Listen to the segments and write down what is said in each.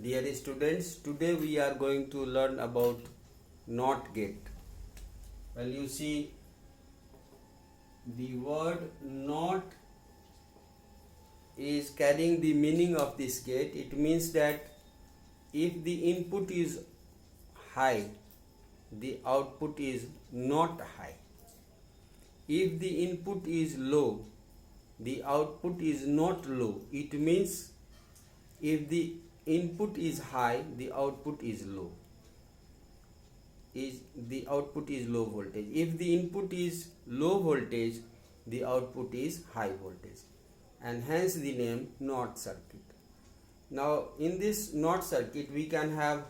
Dear students, today we are going to learn about NOT gate. Well, you see, the word NOT is carrying the meaning of this gate. It means that if the input is high, the output is not high. If the input is low, the output is not low. It means if the input is high, the output is low. The output is low voltage. If the input is low voltage, the output is high voltage, and hence the name NOT circuit. Now in this NOT circuit we can have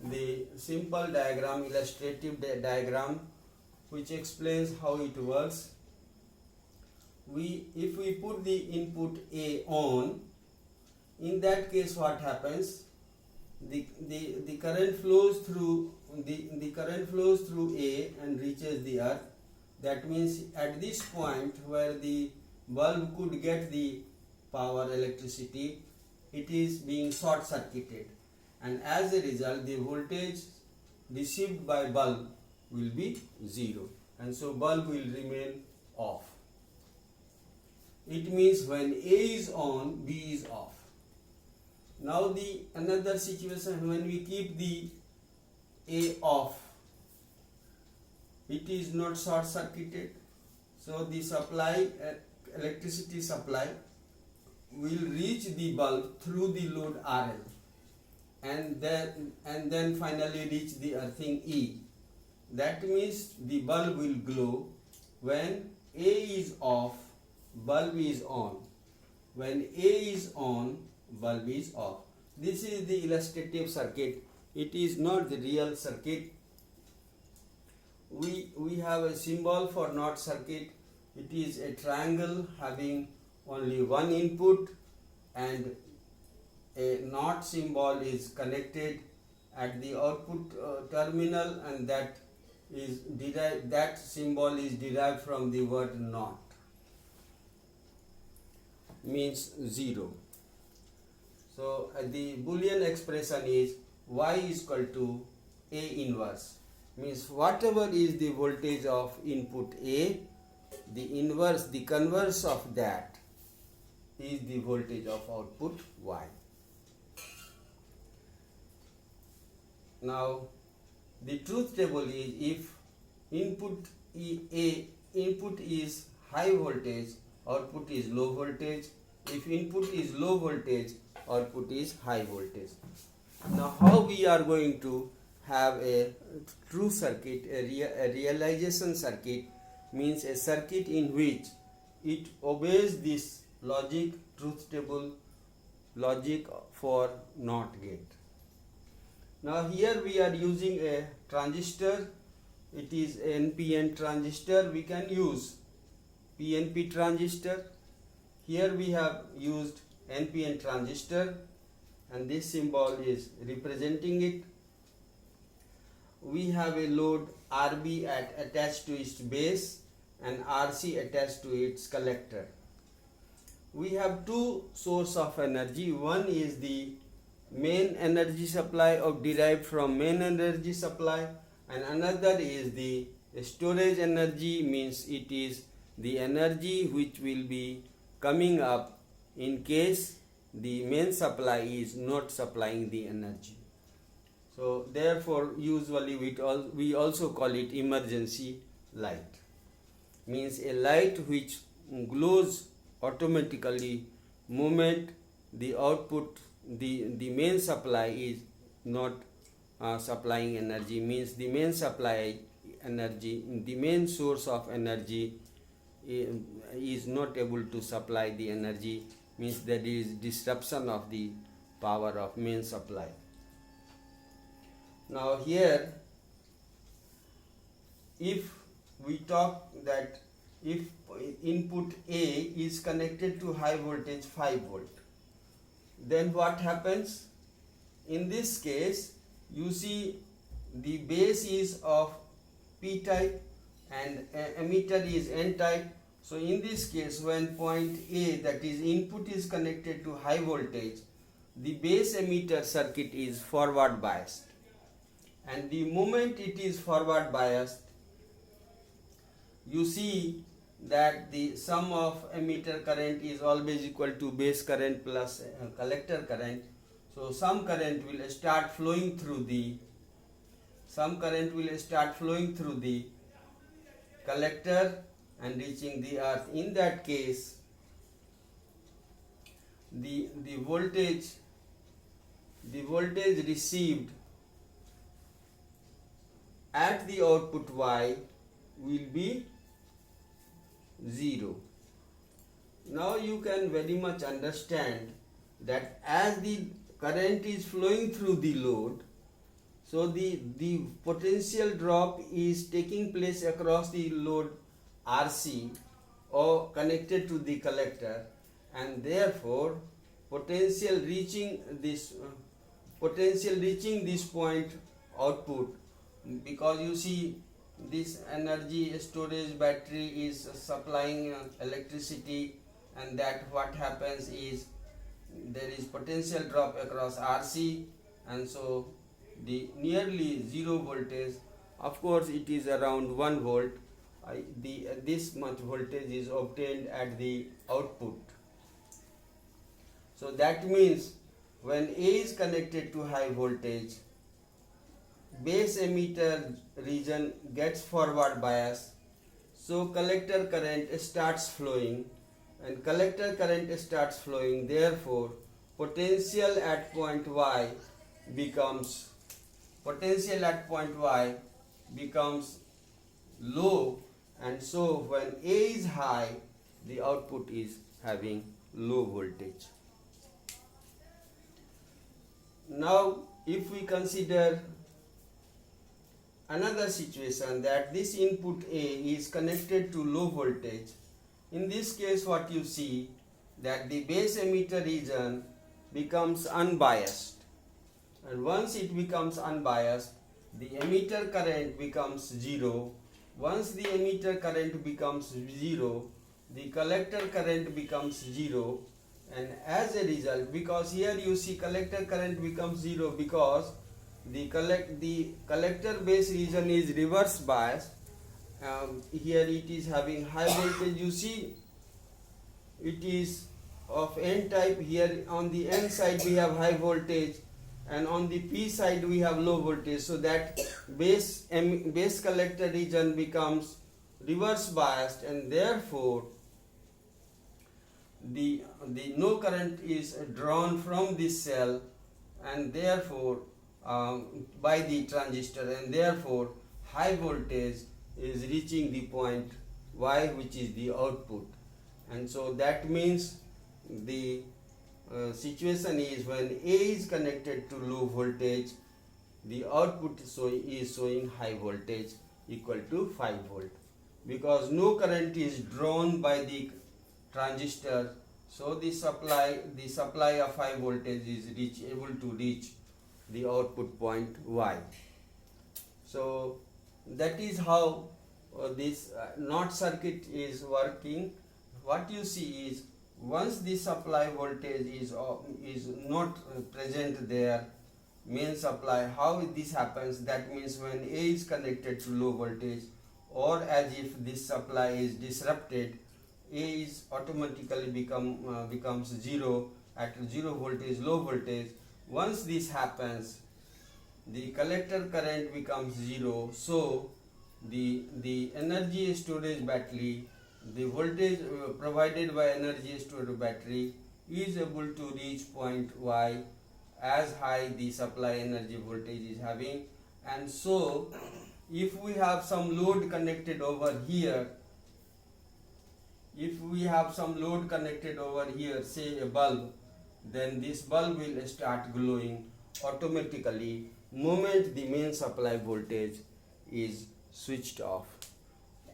the simple diagram, illustrative diagram, which explains how it works. If we put the input A on, in that case what happens? The current flows through the current flows through A and reaches the earth. That means at this point where the bulb could get the power, electricity, it is being short circuited, and as a result the voltage received by bulb will be 0, and so bulb will remain off. It means when A is on, B is off. Now the another situation, when we keep the A off, it is not short circuited, so the supply, electricity supply, will reach the bulb through the load RL, and then finally reach the earthing E. That means the bulb will glow. When A is off, bulb is on. When A is on, bulb is off. This is the illustrative circuit. It is not the real circuit. We have a symbol for NOT circuit. It is a triangle having only one input, and a NOT symbol is connected at the output terminal, and that symbol is derived from the word NOT, means 0. So the Boolean expression is Y is equal to A inverse, means whatever is the voltage of input A, the converse of that is the voltage of output Y. Now the truth table is, if input is high voltage, output is low voltage. If input is low voltage, output is high voltage. Now how we are going to have a true circuit, a realization circuit, means a circuit in which it obeys this logic, truth table logic for NOT gate. Now here we are using a transistor. It is NPN transistor. We can use PNP transistor. Here we have used NPN transistor, and this symbol is representing it. We have a load RB attached to its base and RC attached to its collector. We have two sources of energy. One is the main energy supply derived from main energy supply, and another is the storage energy, means it is the energy which will be coming up in case the main supply is not supplying the energy. So therefore usually we also call it emergency light, means a light which glows automatically moment the output, the main supply is not supplying energy, means the main supply energy, the main source of energy is not able to supply the energy, means there is disruption of the power of main supply. Now here, if we talk that if input A is connected to high voltage 5 volt, then what happens? In this case, you see the base is of P type and emitter is N type. So in this case, when point A, that is input, is connected to high voltage, the base emitter circuit is forward biased, and the moment it is forward biased, you see that the sum of emitter current is always equal to base current plus collector current. So some current will start flowing through the collector and reaching the earth. In that case, the voltage received at the output Y will be 0. Now you can very much understand that as the current is flowing through the load, so the potential drop is taking place across the load RC or connected to the collector, and therefore potential reaching this point output, because you see this energy storage battery is supplying electricity, and that what happens is there is potential drop across RC, and so the nearly zero voltage, of course it is around 1 volt, this much voltage is obtained at the output. So that means when A is connected to high voltage, base emitter region gets forward bias, so collector current starts flowing, and collector current starts flowing, therefore potential at point Y becomes low, and so when A is high, the output is having low voltage. Now if we consider another situation, that this input A is connected to low voltage, in this case what you see, that the base emitter region becomes unbiased, and once it becomes unbiased, the emitter current becomes 0. Once the emitter current becomes 0, the collector current becomes 0, and as a result, because here you see collector current becomes 0 because the collector base region is reverse biased. Here it is having high voltage, you see it is of N type. Here on the N side we have high voltage, and on the P side we have low voltage, so that base collector region becomes reverse biased, and therefore the no current is drawn from this cell, and therefore by the transistor, and therefore high voltage is reaching the point Y, which is the output. And so that means the situation is when A is connected to low voltage, the output is showing high voltage equal to 5 volt, because no current is drawn by the transistor, so the supply of high voltage is able to reach the output point Y. So that is how this NOT circuit is working. What you see is, once the supply voltage is not present there, main supply, how this happens, that means when A is connected to low voltage, or as if this supply is disrupted, A is automatically becomes 0 at 0 voltage, low voltage. Once this happens, the collector current becomes 0, so the energy storage battery, the voltage provided by energy storage battery is able to reach point Y as high the supply energy voltage is having. And so if we have some load connected over here, say a bulb, then this bulb will start glowing automatically moment the main supply voltage is switched off,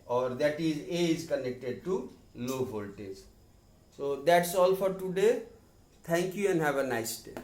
or that is A is connected to low voltage. So that's all for today. Thank you and have a nice day.